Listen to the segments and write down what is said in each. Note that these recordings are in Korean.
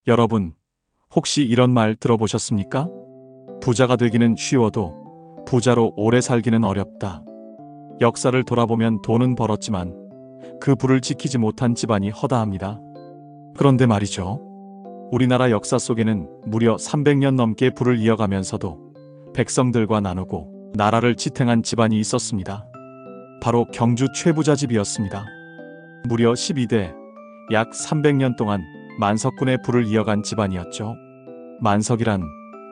여러분, 혹시 이런 말 들어보셨습니까? 부자가 되기는 쉬워도 부자로 오래 살기는 어렵다. 역사를 돌아보면 돈은 벌었지만 그 부를 지키지 못한 집안이 허다합니다. 그런데 말이죠. 우리나라 역사 속에는 무려 300년 넘게 부를 이어가면서도 백성들과 나누고 나라를 지탱한 집안이 있었습니다. 바로 경주 최부자집이었습니다. 무려 12대, 약 300년 동안 만석군의 부를 이어간 집안이었죠. 만석이란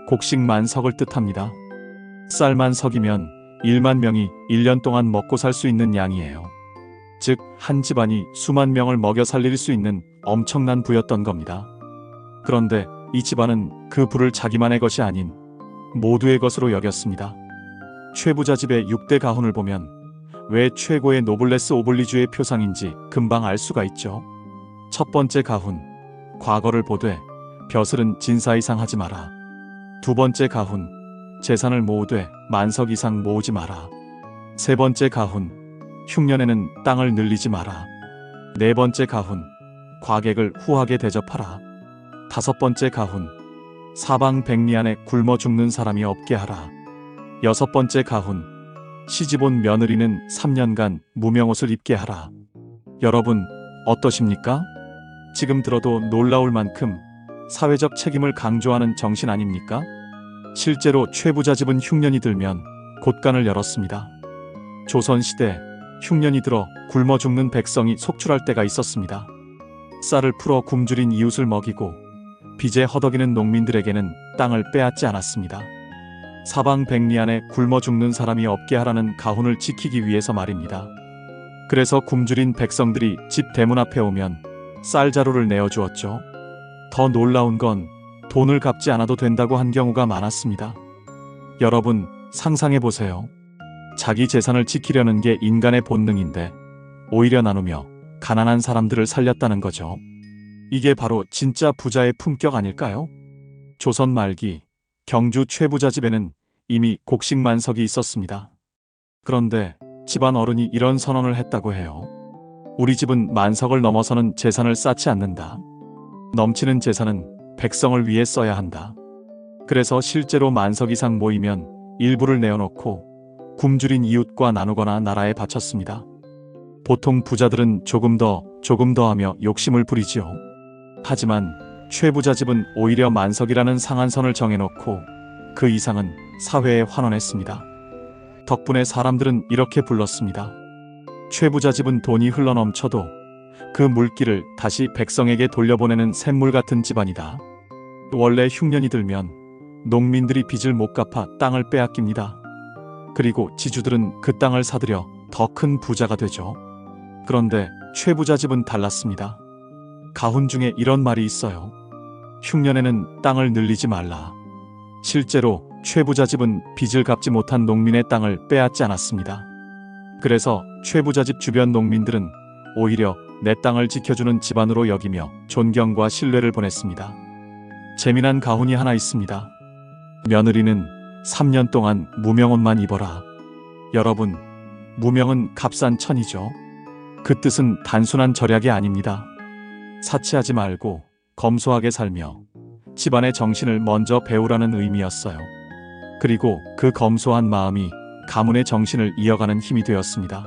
곡식만석을 뜻합니다. 쌀만 석이면 1만 명이 1년 동안 먹고 살 수 있는 양이에요. 즉, 한 집안이 수만 명을 먹여 살릴 수 있는 엄청난 부였던 겁니다. 그런데 이 집안은 그 부를 자기만의 것이 아닌 모두의 것으로 여겼습니다. 최부자집의 6대 가훈을 보면 왜 최고의 노블레스 오블리주의 표상인지 금방 알 수가 있죠. 첫 번째 가훈, 과거를 보되 벼슬은 진사 이상 하지 마라. 두 번째 가훈, 재산을 모으되 만석 이상 모으지 마라. 세 번째 가훈, 흉년에는 땅을 늘리지 마라. 네 번째 가훈, 과객을 후하게 대접하라. 다섯 번째 가훈, 사방 백리 안에 굶어 죽는 사람이 없게 하라. 여섯 번째 가훈, 시집온 며느리는 3년간 무명옷을 입게 하라. 여러분, 어떠십니까? 지금 들어도 놀라울 만큼 사회적 책임을 강조하는 정신 아닙니까? 실제로 최부자집은 흉년이 들면 곳간을 열었습니다. 조선시대 흉년이 들어 굶어 죽는 백성이 속출할 때가 있었습니다. 쌀을 풀어 굶주린 이웃을 먹이고 빚에 허덕이는 농민들에게는 땅을 빼앗지 않았습니다. 사방 백리 안에 굶어 죽는 사람이 없게 하라는 가훈을 지키기 위해서 말입니다. 그래서 굶주린 백성들이 집 대문 앞에 오면 쌀자루를 내어주었죠. 더 놀라운 건 돈을 갚지 않아도 된다고 한 경우가 많았습니다. 여러분, 상상해보세요. 자기 재산을 지키려는 게 인간의 본능인데 오히려 나누며 가난한 사람들을 살렸다는 거죠. 이게 바로 진짜 부자의 품격 아닐까요? 조선 말기 경주 최부자집에는 이미 곡식만석이 있었습니다. 그런데 집안 어른이 이런 선언을 했다고 해요. 우리 집은 만석을 넘어서는 재산을 쌓지 않는다. 넘치는 재산은 백성을 위해 써야 한다. 그래서 실제로 만석 이상 모이면 일부를 내어놓고 굶주린 이웃과 나누거나 나라에 바쳤습니다. 보통 부자들은 조금 더 하며 욕심을 부리지요. 하지만 최부자집은 오히려 만석이라는 상한선을 정해놓고 그 이상은 사회에 환원했습니다. 덕분에 사람들은 이렇게 불렀습니다. 최부자집은 돈이 흘러넘쳐도 그 물기를 다시 백성에게 돌려보내는 샘물 같은 집안이다. 원래 흉년이 들면 농민들이 빚을 못 갚아 땅을 빼앗깁니다. 그리고 지주들은 그 땅을 사들여 더 큰 부자가 되죠. 그런데 최부자집은 달랐습니다. 가훈 중에 이런 말이 있어요. 흉년에는 땅을 늘리지 말라. 실제로 최부자집은 빚을 갚지 못한 농민의 땅을 빼앗지 않았습니다. 그래서 최부자집 주변 농민들은 오히려 내 땅을 지켜주는 집안으로 여기며 존경과 신뢰를 보냈습니다. 재미난 가훈이 하나 있습니다. 며느리는 3년 동안 무명옷만 입어라. 여러분, 무명은 값싼 천이죠. 그 뜻은 단순한 절약이 아닙니다. 사치하지 말고 검소하게 살며 집안의 정신을 먼저 배우라는 의미였어요. 그리고 그 검소한 마음이 가문의 정신을 이어가는 힘이 되었습니다.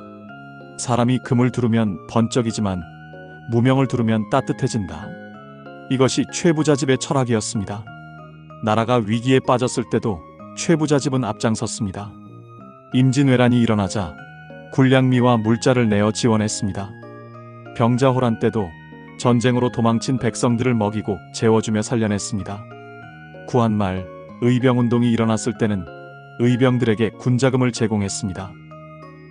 사람이 금을 두르면 번쩍이지만 무명을 두르면 따뜻해진다. 이것이 최부자집의 철학이었습니다. 나라가 위기에 빠졌을 때도 최부자집은 앞장섰습니다. 임진왜란이 일어나자 군량미와 물자를 내어 지원했습니다. 병자호란 때도 전쟁으로 도망친 백성들을 먹이고 재워주며 살려냈습니다. 구한말 의병운동이 일어났을 때는 의병들에게 군자금을 제공했습니다.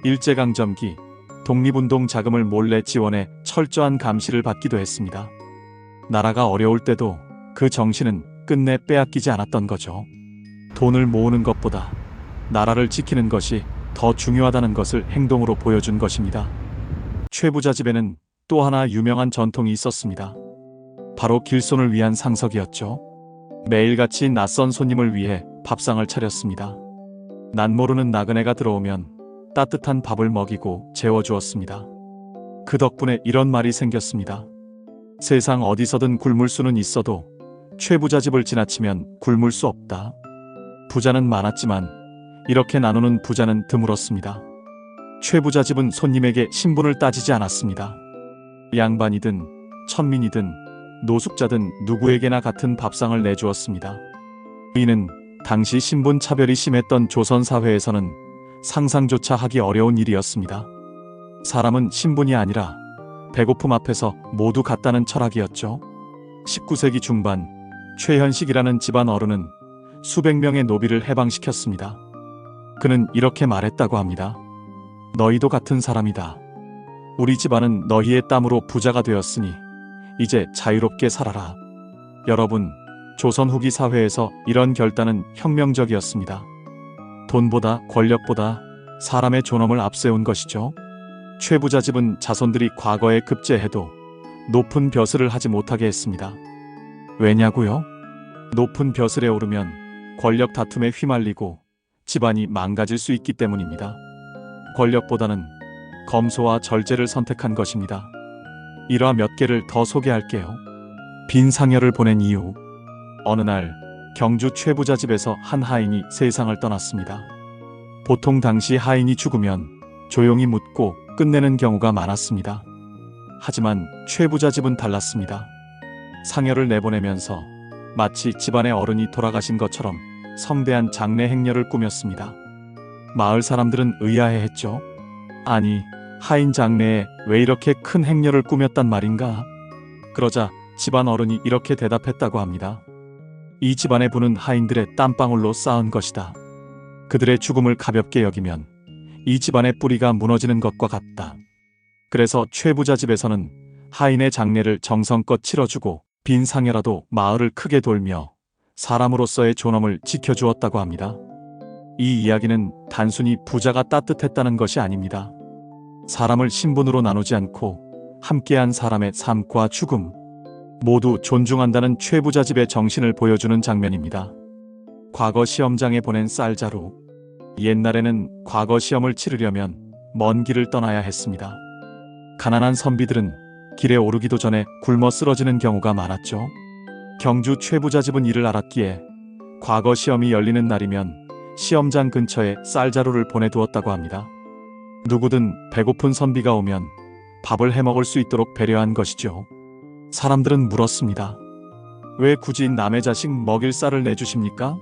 일제강점기 독립운동 자금을 몰래 지원해 철저한 감시를 받기도 했습니다. 나라가 어려울 때도 그 정신은 끝내 빼앗기지 않았던 거죠. 돈을 모으는 것보다 나라를 지키는 것이 더 중요하다는 것을 행동으로 보여준 것입니다. 최부자집에는 또 하나 유명한 전통이 있었습니다. 바로 길손을 위한 상석이었죠. 매일같이 낯선 손님을 위해 밥상을 차렸습니다. 낯모르는 나그네가 들어오면 따뜻한 밥을 먹이고 재워주었습니다. 그 덕분에 이런 말이 생겼습니다. 세상 어디서든 굶을 수는 있어도 최부자 집을 지나치면 굶을 수 없다. 부자는 많았지만 이렇게 나누는 부자는 드물었습니다. 최부자 집은 손님에게 신분을 따지지 않았습니다. 양반이든 천민이든 노숙자든 누구에게나 같은 밥상을 내주었습니다. 이는 당시 신분 차별이 심했던 조선 사회에서는 상상조차 하기 어려운 일이었습니다. 사람은 신분이 아니라 배고픔 앞에서 모두 같다는 철학이었죠. 19세기 중반 최현식이라는 집안 어른은 수백 명의 노비를 해방시켰습니다. 그는 이렇게 말했다고 합니다. 너희도 같은 사람이다. 우리 집안은 너희의 땀으로 부자가 되었으니 이제 자유롭게 살아라. 여러분, 조선 후기 사회에서 이런 결단은 혁명적이었습니다. 돈보다 권력보다 사람의 존엄을 앞세운 것이죠. 최부자 집은 자손들이 과거에 급제해도 높은 벼슬을 하지 못하게 했습니다. 왜냐고요? 높은 벼슬에 오르면 권력 다툼에 휘말리고 집안이 망가질 수 있기 때문입니다. 권력보다는 검소와 절제를 선택한 것입니다. 일화 몇 개를 더 소개할게요. 빈 상여를 보낸 이유. 어느 날 경주 최부자 집에서 한 하인이 세상을 떠났습니다. 보통 당시 하인이 죽으면 조용히 묻고 끝내는 경우가 많았습니다. 하지만 최부자 집은 달랐습니다. 상여를 내보내면서 마치 집안의 어른이 돌아가신 것처럼 성대한 장례 행렬을 꾸몄습니다. 마을 사람들은 의아해했죠. 아니, 하인 장례에 왜 이렇게 큰 행렬을 꾸몄단 말인가? 그러자 집안 어른이 이렇게 대답했다고 합니다. 이 집안의 부는 하인들의 땀방울로 쌓은 것이다. 그들의 죽음을 가볍게 여기면 이 집안의 뿌리가 무너지는 것과 같다. 그래서 최부자 집에서는 하인의 장례를 정성껏 치러주고 빈 상여라도 마을을 크게 돌며 사람으로서의 존엄을 지켜주었다고 합니다. 이 이야기는 단순히 부자가 따뜻했다는 것이 아닙니다. 사람을 신분으로 나누지 않고 함께한 사람의 삶과 죽음, 모두 존중한다는 최부자 집의 정신을 보여주는 장면입니다. 과거 시험장에 보낸 쌀자루. 옛날에는 과거 시험을 치르려면 먼 길을 떠나야 했습니다. 가난한 선비들은 길에 오르기도 전에 굶어 쓰러지는 경우가 많았죠. 경주 최부자 집은 이를 알았기에 과거 시험이 열리는 날이면 시험장 근처에 쌀자루를 보내두었다고 합니다. 누구든 배고픈 선비가 오면 밥을 해먹을 수 있도록 배려한 것이죠. 사람들은 물었습니다. 왜 굳이 남의 자식 먹일 쌀을 내주십니까?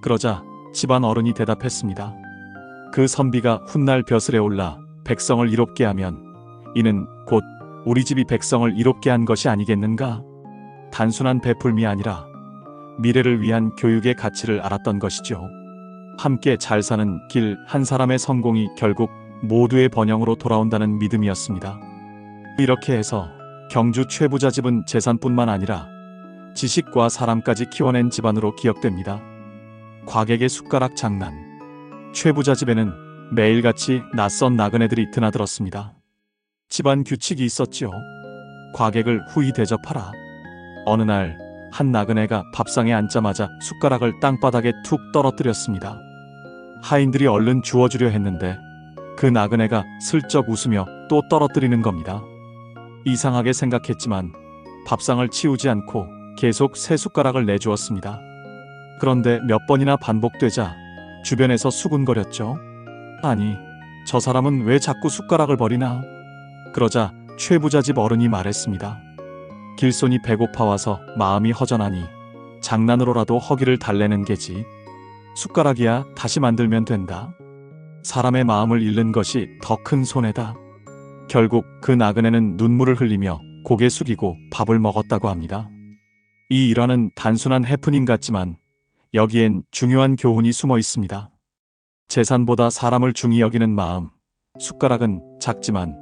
그러자 집안 어른이 대답했습니다. 그 선비가 훗날 벼슬에 올라 백성을 이롭게 하면 이는 곧 우리 집이 백성을 이롭게 한 것이 아니겠는가? 단순한 베풀미 아니라 미래를 위한 교육의 가치를 알았던 것이죠. 함께 잘 사는 길 한 사람의 성공이 결국 모두의 번영으로 돌아온다는 믿음이었습니다. 이렇게 해서 경주 최부자 집은 재산뿐만 아니라 지식과 사람까지 키워낸 집안으로 기억됩니다. 과객의 숟가락 장난. 최부자 집에는 매일같이 낯선 나그네들이 드나들었습니다. 집안 규칙이 있었지요. 과객을 후히 대접하라. 어느 날 한 나그네가 밥상에 앉자마자 숟가락을 땅바닥에 툭 떨어뜨렸습니다. 하인들이 얼른 주워주려 했는데 그 나그네가 슬쩍 웃으며 또 떨어뜨리는 겁니다. 이상하게 생각했지만 밥상을 치우지 않고 계속 새 숟가락을 내주었습니다. 그런데 몇 번이나 반복되자 주변에서 수군거렸죠. 아니, 저 사람은 왜 자꾸 숟가락을 버리나? 그러자 최부자 집 어른이 말했습니다. 길손이 배고파 와서 마음이 허전하니 장난으로라도 허기를 달래는 게지. 숟가락이야 다시 만들면 된다. 사람의 마음을 잃는 것이 더 큰 손해다. 결국 그 나그네는 눈물을 흘리며 고개 숙이고 밥을 먹었다고 합니다. 이 일화는 단순한 해프닝 같지만 여기엔 중요한 교훈이 숨어 있습니다. 재산보다 사람을 중히 여기는 마음. 숟가락은 작지만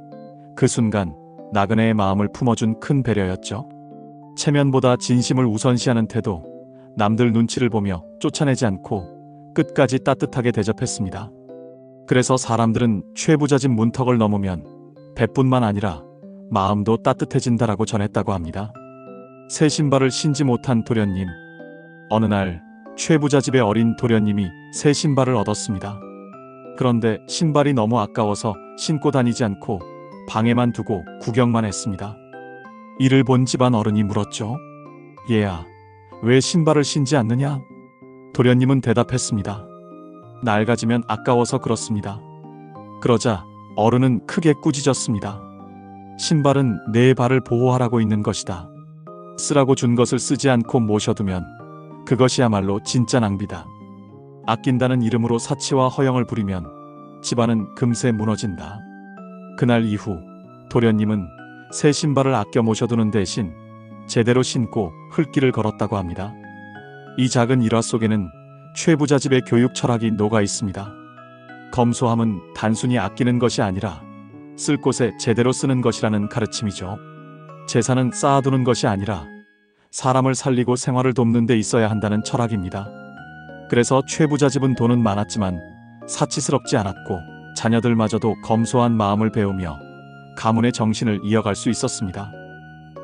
그 순간 나그네의 마음을 품어준 큰 배려였죠. 체면보다 진심을 우선시하는 태도, 남들 눈치를 보며 쫓아내지 않고 끝까지 따뜻하게 대접했습니다. 그래서 사람들은 최부자 집 문턱을 넘으면 배뿐만 아니라 마음도 따뜻해진다라고 전했다고 합니다. 새 신발을 신지 못한 도련님. 어느 날 최부자 집의 어린 도련님이 새 신발을 얻었습니다. 그런데 신발이 너무 아까워서 신고 다니지 않고 방에만 두고 구경만 했습니다. 이를 본 집안 어른이 물었죠. 얘야, 왜 신발을 신지 않느냐? 도련님은 대답했습니다. 낡아지면 아까워서 그렇습니다. 그러자 어른은 크게 꾸짖었습니다. 신발은 내 발을 보호하라고 있는 것이다. 쓰라고 준 것을 쓰지 않고 모셔두면 그것이야말로 진짜 낭비다. 아낀다는 이름으로 사치와 허영을 부리면 집안은 금세 무너진다. 그날 이후 도련님은 새 신발을 아껴 모셔두는 대신 제대로 신고 흘길을 걸었다고 합니다. 이 작은 일화 속에는 최부자집의 교육 철학이 녹아 있습니다. 검소함은 단순히 아끼는 것이 아니라 쓸 곳에 제대로 쓰는 것이라는 가르침이죠. 재산은 쌓아두는 것이 아니라 사람을 살리고 생활을 돕는 데 있어야 한다는 철학입니다. 그래서 최부자집은 돈은 많았지만 사치스럽지 않았고 자녀들마저도 검소한 마음을 배우며 가문의 정신을 이어갈 수 있었습니다.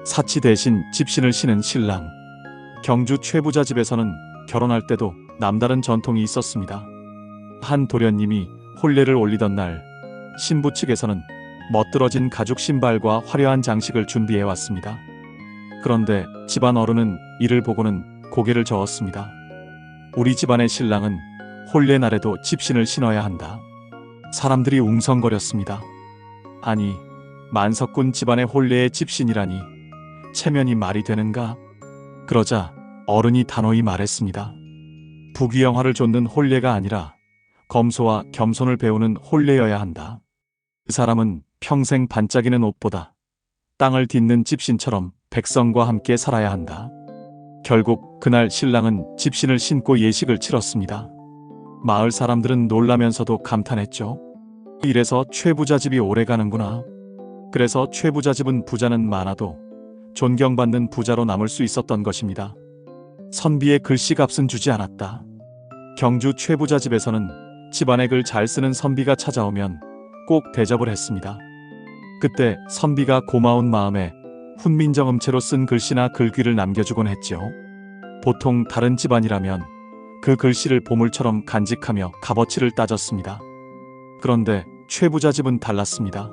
사치 대신 집신을 신은 신랑. 경주 최부자집에서는 결혼할 때도 남다른 전통이 있었습니다. 한 도련님이 혼례를 올리던 날 신부 측에서는 멋들어진 가죽 신발과 화려한 장식을 준비해 왔습니다. 그런데 집안 어른은 이를 보고는 고개를 저었습니다. 우리 집안의 신랑은 혼례 날에도 집신을 신어야 한다. 사람들이 웅성거렸습니다. 아니, 만석군 집안의 혼례의 집신이라니 체면이 말이 되는가? 그러자 어른이 단호히 말했습니다. 부귀영화를 좇는 혼례가 아니라 검소와 겸손을 배우는 혼례여야 한다. 그 사람은 평생 반짝이는 옷보다 땅을 딛는 집신처럼 백성과 함께 살아야 한다. 결국 그날 신랑은 집신을 신고 예식을 치렀습니다. 마을 사람들은 놀라면서도 감탄했죠. 이래서 최부자집이 오래가는구나. 그래서 최부자집은 부자는 많아도 존경받는 부자로 남을 수 있었던 것입니다. 선비의 글씨값은 주지 않았다. 경주 최부자집에서는 집안의 글 잘 쓰는 선비가 찾아오면 꼭 대접을 했습니다. 그때 선비가 고마운 마음에 훈민정음체로 쓴 글씨나 글귀를 남겨주곤 했죠. 보통 다른 집안이라면 그 글씨를 보물처럼 간직하며 값어치를 따졌습니다. 그런데 최부자집은 달랐습니다.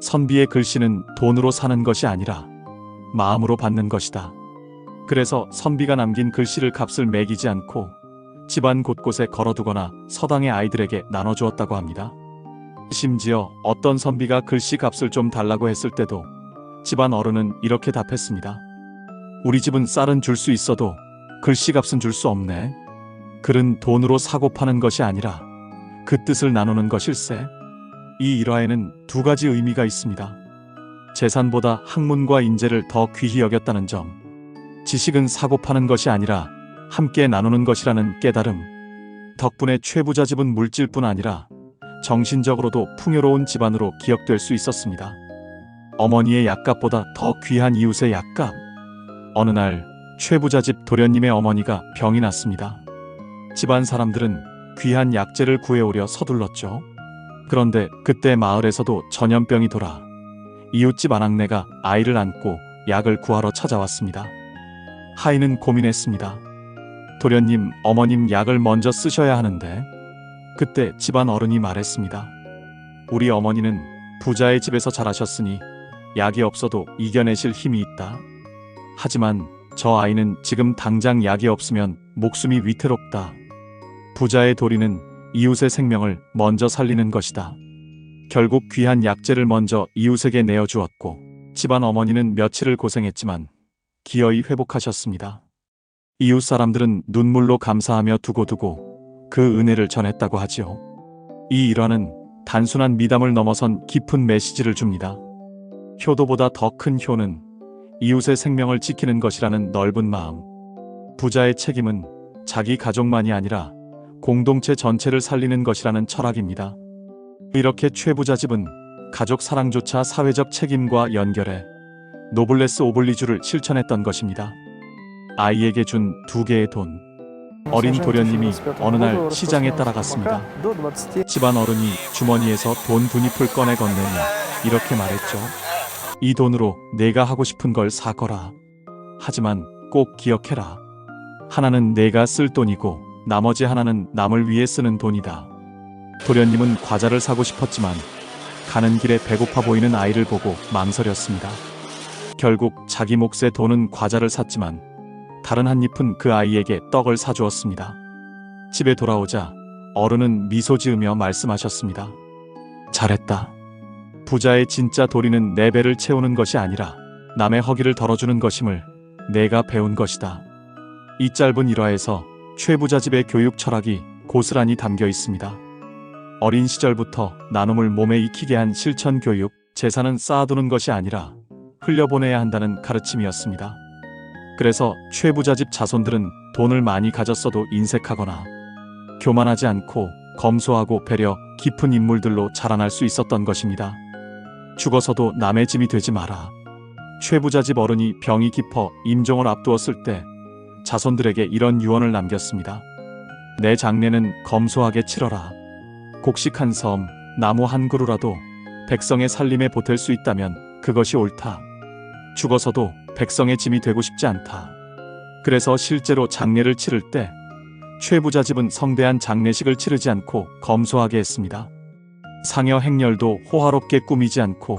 선비의 글씨는 돈으로 사는 것이 아니라 마음으로 받는 것이다. 그래서 선비가 남긴 글씨를 값을 매기지 않고 집안 곳곳에 걸어두거나 서당의 아이들에게 나눠주었다고 합니다. 심지어 어떤 선비가 글씨 값을 좀 달라고 했을 때도 집안 어른은 이렇게 답했습니다. 우리 집은 쌀은 줄 수 있어도 글씨 값은 줄 수 없네. 글은 돈으로 사고 파는 것이 아니라 그 뜻을 나누는 것일세. 이 일화에는 두 가지 의미가 있습니다. 재산보다 학문과 인재를 더 귀히 여겼다는 점. 지식은 사고 파는 것이 아니라 함께 나누는 것이라는 깨달음. 덕분에 최부자집은 물질뿐 아니라 정신적으로도 풍요로운 집안으로 기억될 수 있었습니다. 어머니의 약값보다 더 귀한 이웃의 약값. 어느 날 최부자집 도련님의 어머니가 병이 났습니다. 집안 사람들은 귀한 약재를 구해오려 서둘렀죠. 그런데 그때 마을에서도 전염병이 돌아 이웃집 아낙네가 아이를 안고 약을 구하러 찾아왔습니다. 하인은 고민했습니다. 도련님, 어머님 약을 먼저 쓰셔야 하는데. 그때 집안 어른이 말했습니다. 우리 어머니는 부자의 집에서 자라셨으니 약이 없어도 이겨내실 힘이 있다. 하지만 저 아이는 지금 당장 약이 없으면 목숨이 위태롭다. 부자의 도리는 이웃의 생명을 먼저 살리는 것이다. 결국 귀한 약재를 먼저 이웃에게 내어주었고 집안 어머니는 며칠을 고생했지만 기어이 회복하셨습니다. 이웃 사람들은 눈물로 감사하며 두고두고 그 은혜를 전했다고 하지요. 이 일화는 단순한 미담을 넘어선 깊은 메시지를 줍니다. 효도보다 더 큰 효는 이웃의 생명을 지키는 것이라는 넓은 마음. 부자의 책임은 자기 가족만이 아니라 공동체 전체를 살리는 것이라는 철학입니다. 이렇게 최부자집은 가족 사랑조차 사회적 책임과 연결해 노블레스 오블리주를 실천했던 것입니다. 아이에게 준 2개의 돈. 어린 도련님이 어느 날 시장에 따라갔습니다. 집안 어른이 주머니에서 돈 2잎을 꺼내 건네며 이렇게 말했죠. 이 돈으로 내가 하고 싶은 걸 사거라. 하지만 꼭 기억해라. 하나는 내가 쓸 돈이고 나머지 하나는 남을 위해 쓰는 돈이다. 도련님은 과자를 사고 싶었지만 가는 길에 배고파 보이는 아이를 보고 망설였습니다. 결국 자기 몫의 돈은 과자를 샀지만 다른 한 입은 그 아이에게 떡을 사주었습니다. 집에 돌아오자 어른은 미소 지으며 말씀하셨습니다. 잘했다. 부자의 진짜 도리는 내 배를 채우는 것이 아니라 남의 허기를 덜어주는 것임을 내가 배운 것이다. 이 짧은 일화에서 최부자 집의 교육 철학이 고스란히 담겨 있습니다. 어린 시절부터 나눔을 몸에 익히게 한 실천 교육, 재산은 쌓아두는 것이 아니라 흘려보내야 한다는 가르침이었습니다. 그래서 최부자 집 자손들은 돈을 많이 가졌어도 인색하거나 교만하지 않고 검소하고 배려 깊은 인물들로 자라날 수 있었던 것입니다. 죽어서도 남의 짐이 되지 마라. 최부자 집 어른이 병이 깊어 임종을 앞두었을 때 자손들에게 이런 유언을 남겼습니다. 내 장례는 검소하게 치러라. 곡식 한 섬, 나무 한 그루라도 백성의 살림에 보탤 수 있다면 그것이 옳다. 죽어서도 백성의 짐이 되고 싶지 않다. 그래서 실제로 장례를 치를 때 최부자 집은 성대한 장례식을 치르지 않고 검소하게 했습니다. 상여 행렬도 호화롭게 꾸미지 않고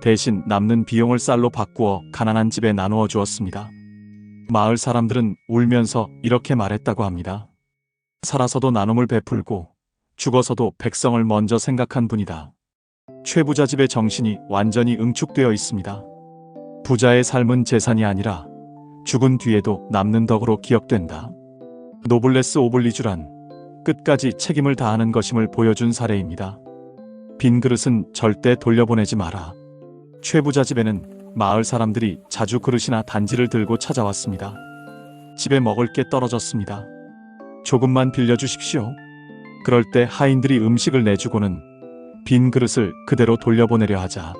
대신 남는 비용을 쌀로 바꾸어 가난한 집에 나누어 주었습니다. 마을 사람들은 울면서 이렇게 말했다고 합니다. 살아서도 나눔을 베풀고 죽어서도 백성을 먼저 생각한 분이다. 최부자 집의 정신이 완전히 응축되어 있습니다. 부자의 삶은 재산이 아니라 죽은 뒤에도 남는 덕으로 기억된다. 노블레스 오블리주란 끝까지 책임을 다하는 것임을 보여준 사례입니다. 빈 그릇은 절대 돌려보내지 마라. 최부자 집에는 마을 사람들이 자주 그릇이나 단지를 들고 찾아왔습니다. 집에 먹을 게 떨어졌습니다. 조금만 빌려주십시오. 그럴 때 하인들이 음식을 내주고는 빈 그릇을 그대로 돌려보내려 하자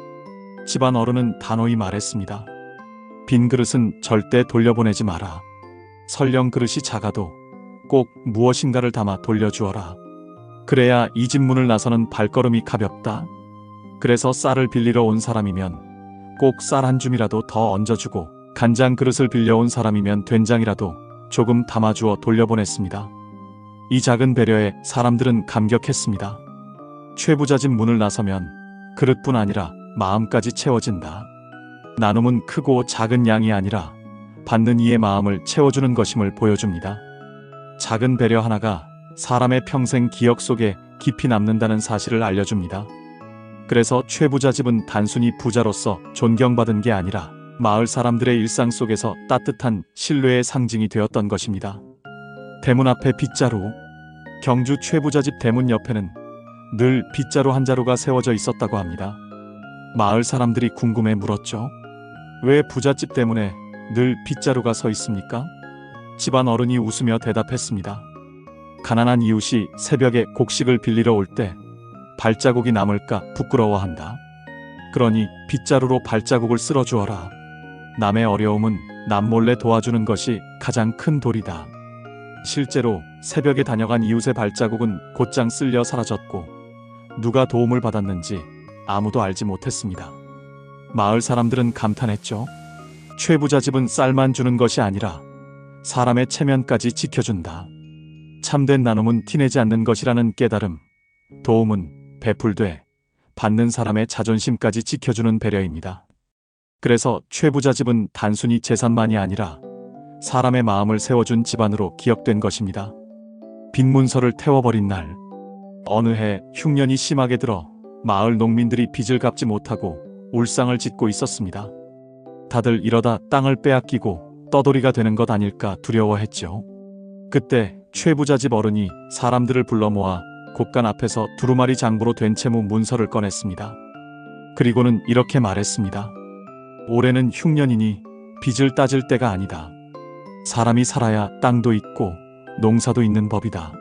집안 어른은 단호히 말했습니다. 빈 그릇은 절대 돌려보내지 마라. 설령 그릇이 작아도 꼭 무엇인가를 담아 돌려주어라. 그래야 이 집 문을 나서는 발걸음이 가볍다. 그래서 쌀을 빌리러 온 사람이면 꼭 쌀 한 줌이라도 더 얹어주고 간장 그릇을 빌려온 사람이면 된장이라도 조금 담아주어 돌려보냈습니다. 이 작은 배려에 사람들은 감격했습니다. 최부자 집 문을 나서면 그릇뿐 아니라 마음까지 채워진다. 나눔은 크고 작은 양이 아니라 받는 이의 마음을 채워주는 것임을 보여줍니다. 작은 배려 하나가 사람의 평생 기억 속에 깊이 남는다는 사실을 알려줍니다. 그래서 최부자 집은 단순히 부자로서 존경받은 게 아니라 마을 사람들의 일상 속에서 따뜻한 신뢰의 상징이 되었던 것입니다. 대문 앞에 빗자루. 경주 최부자 집 대문 옆에는 늘 빗자루 한 자루가 세워져 있었다고 합니다. 마을 사람들이 궁금해 물었죠. 왜 부잣집 때문에 늘 빗자루가 서 있습니까? 집안 어른이 웃으며 대답했습니다. 가난한 이웃이 새벽에 곡식을 빌리러 올 때 발자국이 남을까 부끄러워한다. 그러니 빗자루로 발자국을 쓸어주어라. 남의 어려움은 남 몰래 도와주는 것이 가장 큰 도리다. 실제로 새벽에 다녀간 이웃의 발자국은 곧장 쓸려 사라졌고 누가 도움을 받았는지 아무도 알지 못했습니다. 마을 사람들은 감탄했죠. 최부자 집은 쌀만 주는 것이 아니라 사람의 체면까지 지켜준다. 참된 나눔은 티내지 않는 것이라는 깨달음, 도움은 베풀되 받는 사람의 자존심까지 지켜주는 배려입니다. 그래서 최부자 집은 단순히 재산만이 아니라 사람의 마음을 세워준 집안으로 기억된 것입니다. 빈 문서를 태워버린 날, 어느 해 흉년이 심하게 들어 마을 농민들이 빚을 갚지 못하고 울상을 짓고 있었습니다. 다들 이러다 땅을 빼앗기고 떠돌이가 되는 것 아닐까 두려워했죠. 그때 최부자 집 어른이 사람들을 불러 모아 곳간 앞에서 두루마리 장부로 된 채무 문서를 꺼냈습니다. 그리고는 이렇게 말했습니다. 올해는 흉년이니 빚을 따질 때가 아니다. 사람이 살아야 땅도 있고 농사도 있는 법이다.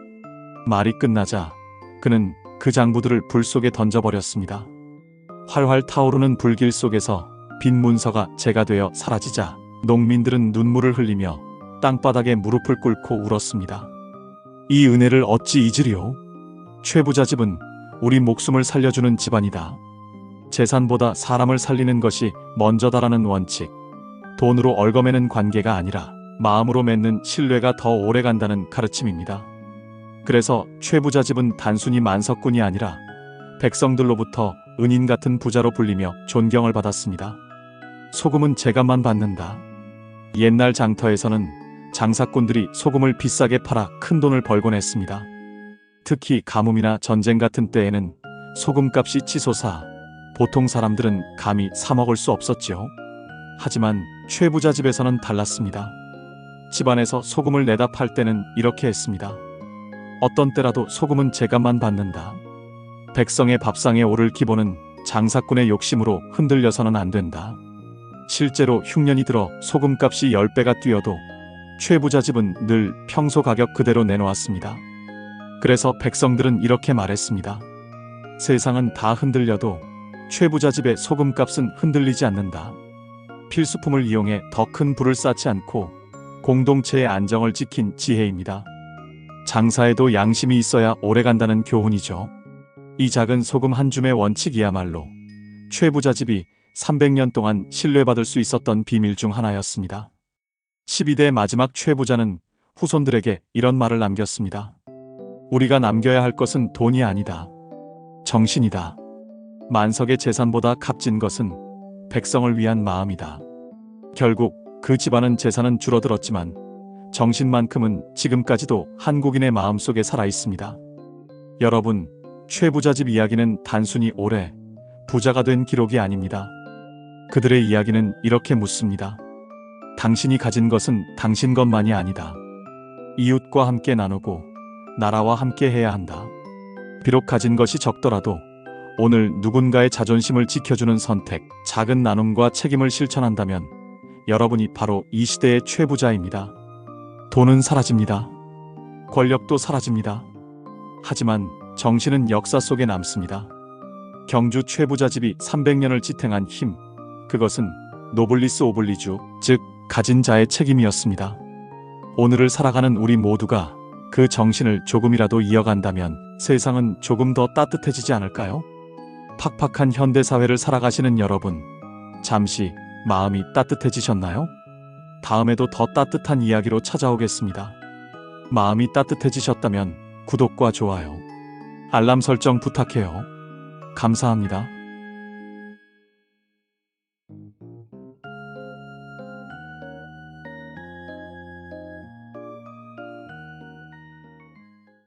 말이 끝나자 그는 그 장부들을 불 속에 던져버렸습니다. 활활 타오르는 불길 속에서 빈 문서가 재가 되어 사라지자 농민들은 눈물을 흘리며 땅바닥에 무릎을 꿇고 울었습니다. 이 은혜를 어찌 잊으리요? 최부자 집은 우리 목숨을 살려주는 집안이다. 재산보다 사람을 살리는 것이 먼저다라는 원칙, 돈으로 얽어매는 관계가 아니라 마음으로 맺는 신뢰가 더 오래간다는 가르침입니다. 그래서 최부자 집은 단순히 만석군이 아니라 백성들로부터 은인 같은 부자로 불리며 존경을 받았습니다. 소금은 제값만 받는다. 옛날 장터에서는 장사꾼들이 소금을 비싸게 팔아 큰 돈을 벌곤 했습니다. 특히 가뭄이나 전쟁 같은 때에는 소금값이 치솟아 보통 사람들은 감히 사 먹을 수 없었지요. 하지만 최부자 집에서는 달랐습니다. 집안에서 소금을 내다 팔 때는 이렇게 했습니다. 어떤 때라도 소금은 제값만 받는다. 백성의 밥상에 오를 기본은 장사꾼의 욕심으로 흔들려서는 안 된다. 실제로 흉년이 들어 소금값이 10배가 뛰어도 최부자 집은 늘 평소 가격 그대로 내놓았습니다. 그래서 백성들은 이렇게 말했습니다. 세상은 다 흔들려도 최부자 집의 소금값은 흔들리지 않는다. 필수품을 이용해 더 큰 부를 쌓지 않고 공동체의 안정을 지킨 지혜입니다. 장사에도 양심이 있어야 오래간다는 교훈이죠. 이 작은 소금 한 줌의 원칙이야말로 최부자 집이 300년 동안 신뢰받을 수 있었던 비밀 중 하나였습니다. 12대 마지막 최부자는 후손들에게 이런 말을 남겼습니다. 우리가 남겨야 할 것은 돈이 아니다. 정신이다. 만석의 재산보다 값진 것은 백성을 위한 마음이다. 결국 그 집안은 재산은 줄어들었지만 정신만큼은 지금까지도 한국인의 마음속에 살아있습니다. 여러분, 최부자 집 이야기는 단순히 오래 부자가 된 기록이 아닙니다. 그들의 이야기는 이렇게 묻습니다. 당신이 가진 것은 당신 것만이 아니다. 이웃과 함께 나누고 나라와 함께 해야 한다. 비록 가진 것이 적더라도 오늘 누군가의 자존심을 지켜주는 선택, 작은 나눔과 책임을 실천한다면 여러분이 바로 이 시대의 최부자입니다. 돈은 사라집니다. 권력도 사라집니다. 하지만 정신은 역사 속에 남습니다. 경주 최부자 집이 300년을 지탱한 힘, 그것은 노블리스 오블리주, 즉 가진 자의 책임이었습니다. 오늘을 살아가는 우리 모두가 그 정신을 조금이라도 이어간다면 세상은 조금 더 따뜻해지지 않을까요? 팍팍한 현대사회를 살아가시는 여러분, 잠시 마음이 따뜻해지셨나요? 다음에도 더 따뜻한 이야기로 찾아오겠습니다. 마음이 따뜻해지셨다면 구독과 좋아요, 알람 설정 부탁해요. 감사합니다.